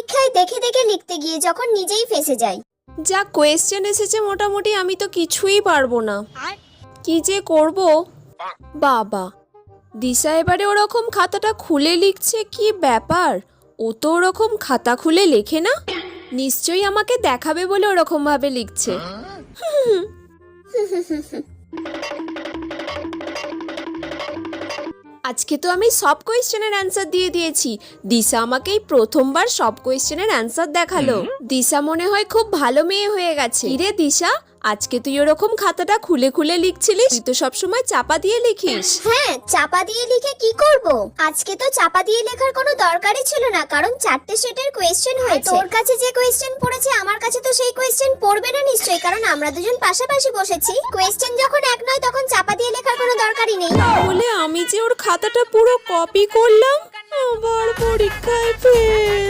পরীক্ষায় দেখে দেখে লিখতে গিয়ে যখন নিজেই ফেঁসে যাই। যা কোয়েশ্চেন এসেছে মোটামুটি আমি তো কিছুই পারবো না, কি যে করব। বাবা, দিশা এবারে ওরকম খাতাটা খুলে লিখছে, কি ব্যাপার? ও তো ওরকম খাতা খুলে লেখে না, নিশ্চয়ই আমাকে দেখাবে বলে ওরকম ভাবে লিখছে। আজকে তো আমি সব কোয়েশ্চেনের অ্যান্সার দিয়ে দিয়েছি। দিশা আমাকেই প্রথমবার সব কোয়েশ্চেনের অ্যান্সার দেখালো। দিশা মনে হয় খুব ভালো মেয়ে হয়ে গেছে। রে দিশা, আজকে তুই ওরকম খাতাটা খুলে খুলে লিখছিলিস? তুই তো সবসময় চাপা দিয়ে লিখিস। হ্যাঁ, চাপা দিয়ে লিখে কি করব? আজকে তো চাপা দিয়ে লেখার কোনো দরকারই ছিল না, কারণ 4টে সেটের কোয়েশ্চেন হয়েছে। তোর কাছে যে কোয়েশ্চেন পড়েছে আমার কাছে তো সেই কোয়েশ্চেন পড়বে না নিশ্চয়ই, কারণ আমরা দুজন পাশাপাশি বসেছি। কোয়েশ্চেন যখন এক নয় তখন চাপা দিয়ে লেখার কোনো দরকারই নেই। বলে আমি যে ওর খাতাটা পুরো কপি করলাম, আবার পরীক্ষায় ফেল।